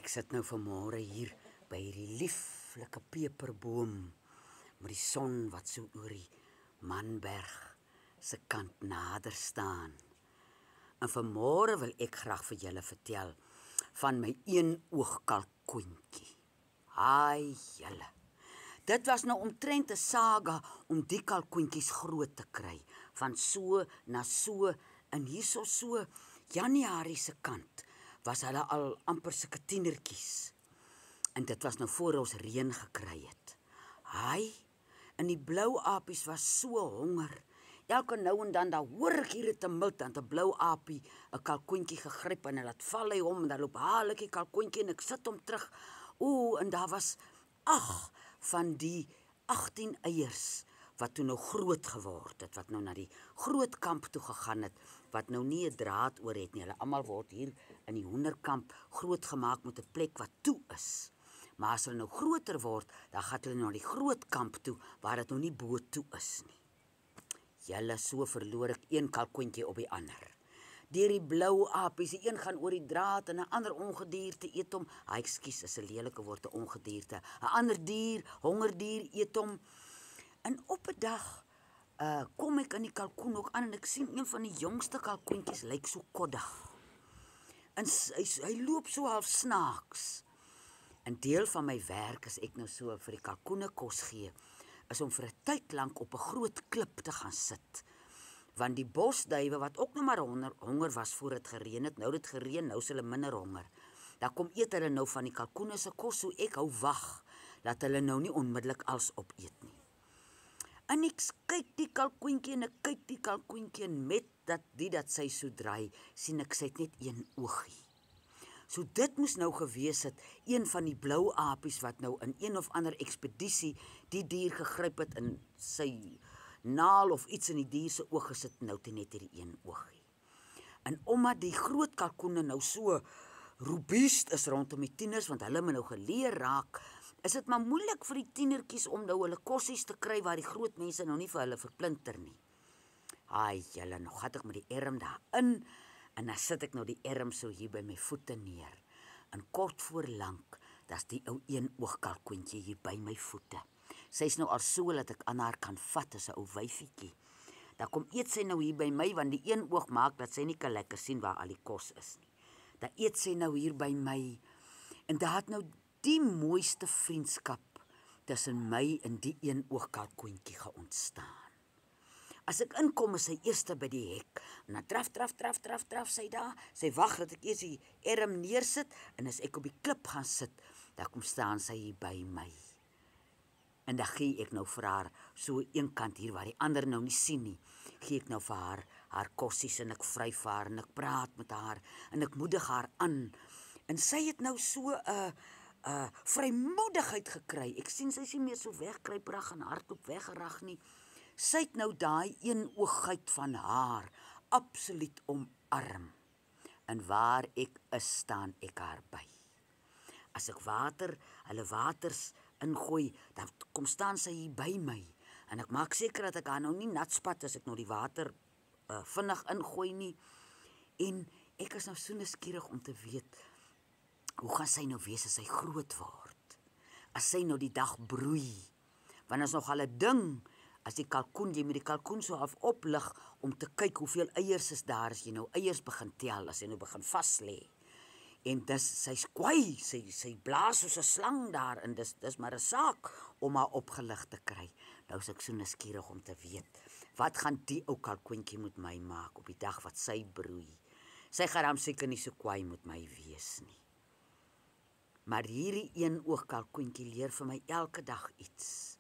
Ek sit nou vanmôre hier by hierdie lieflike peperboom met die son wat so oor die Manberg se kant nader staan. En vanmôre wil ek graag vir julle vertel van my een-oog kalkoentjie. Haai julle. Dit was nou omtrent 'n saga om die kalkoentjies groot te kry, van so na so en hierso so Januarie se kant was hulle al amper sulke tienertjies. En dit was nou voor ons reën gekry het. Haai, en die blou apies was so honger. Elke nou en dan hoor ek hier 'n tumult en 'n blou apie 'n kalkoentjie gegryp en hy laat val hy hom en dan loop haal ek die kalkoentjie en ek sit hom terug. En daar was 8 van die 18 eiers wat toe nou groot geword het, wat nou na die groot kamp toe gegaan het, wat nou nie 'n draad oor het nie. Hulle almal word hier in die hoenderkamp groot gemaak met 'n plek wat toe is. Maar as hulle nou groter word, dan gaan hulle na die groot kamp toe waar dit nou nie bo toe is nie. Julle, so verloor ek een kalkoentjie op die ander. Deur die blou apies, die een gaan oor die draad en 'n ander ongedierte eet hom. Ekskuus, is 'n lelike woord, 'n ongedierte. 'n Ander dier, hongerdier eet hom. En op 'n dag kom ek in die kalkoen ook aan en ek sien een van die jongste kalkoentjies lyk so koddig. En hy loop so half snaaks. 'n Deel van my werk as ek nou so vir die kalkoene kos gee, is om vir 'n tyd lank op 'n groot klip te gaan sit. Want die bosduwe wat ook nog maar honger was voor dit gereën het, nou dit gereën, nou is hulle minder honger. Dan kom eet hulle nou van die kalkoene se kos, so ek hou wag dat hulle nou nie onmiddellik als opeet nie. En ek kyk die kalkoentjie en ek kyk die kalkoentjie en met dat sy so draai, sien ek sy het net een oogie. So dit moes nou gewees het, een van die blou apies wat nou in een of ander ekspedisie die dier gegryp het in sy naal of iets in die dier se oog gesit, nou net hierdie een oogie. En omdat die groot kalkoene nou so robuust is rondom die tieners, want hulle moet nou geleer raak, is dit maar moeilik vir die tienertjies om nou hulle kossies te kry waar die groot mense nou nie vir hulle verplinter nie. Haai julle, nou gaan ek met die erm daarin en dan sit ek nou die erm so hier by my voete neer. En kort voor lank, daar's die ou een-oog kalkoentjie hier by my voete. Sy's nou al so dat ek aan haar kan vat as 'n ou wyfietjie. Dan kom eet sy nou hier by my, want die een oog maak dat sy nie kan lekker sien waar al die kos is nie. Dan eet sy nou hier by my, en daar het nou die mooiste vriendskap tussen my en die een-oog kalkoentjie ontstaan. As ek inkom, is sy eerste by die hek, en dan draf sy daar, sy wag dat ek eers die erm neersit, en as ek op die klip gaan sit, dan kom staan sy hier by my. En dan gee ek nou vir haar, so een kant hier waar die ander nou nie sien nie, gee ek nou vir haar kossies en ek vryf vir haar en ek praat met haar en ek moedig haar aan. En sy het nou so 'n vrymoedigheid gekry. Ek sien sy is nie meer so wegkruiperig en hardloop weggerag nie. Sy het nou daai een-oogheid van haar absoluut omarm. En waar ek is, staan ek haar by. As ek hulle waters ingooi, dan kom staan sy hier by my. En ek maak seker dat ek haar nou nie nat spat as ek nou die water vinnig ingooi nie. En ek is nou so nuuskierig om te weet, hoe gaan sy nou wees as sy groot word? As sy nou die dag broei. Want is nog al 'n ding, as die kalkoen, jy moet die kalkoen so half oplig om te kyk hoeveel eiers is daar, as jy nou eiers begin tel, as jy nou begin vas lê. En sy's kwaai, sy blaas soos 'n slang daar, en dis maar 'n saak om haar opgelig te kry. Nou is ek so nuuskierig om te weet, wat gaan die ou kalkoontjie met my maak op die dag wat sy broei? Sy gaan hom seker nie so kwaai met my wees nie. Maar hierdie een-oog kalkoontjie leer vir my elke dag iets.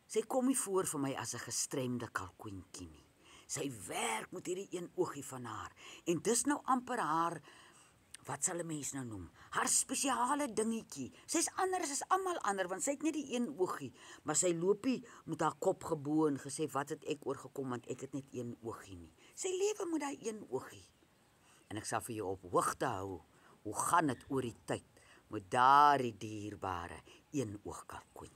Sy kom nie voor vir my as 'n gestremde kalkoontjie nie. Sy werk met hierdie een oogie van haar, en dis nou amper haar, wat sal 'n mens nou noem, haar spesiale dingetjie. Sy's anders as almal ander, want sy het nie die een oogie, maar sy loopie met haar kop gebo en gesê, wat het ek oorgekom, want ek het net een oogie nie. Sy lewe met daai een oogie. En ek sal vir jou op hoogte hou, hoe gaan dit oor die tyd met daardie dierbare een-oog kalkoen.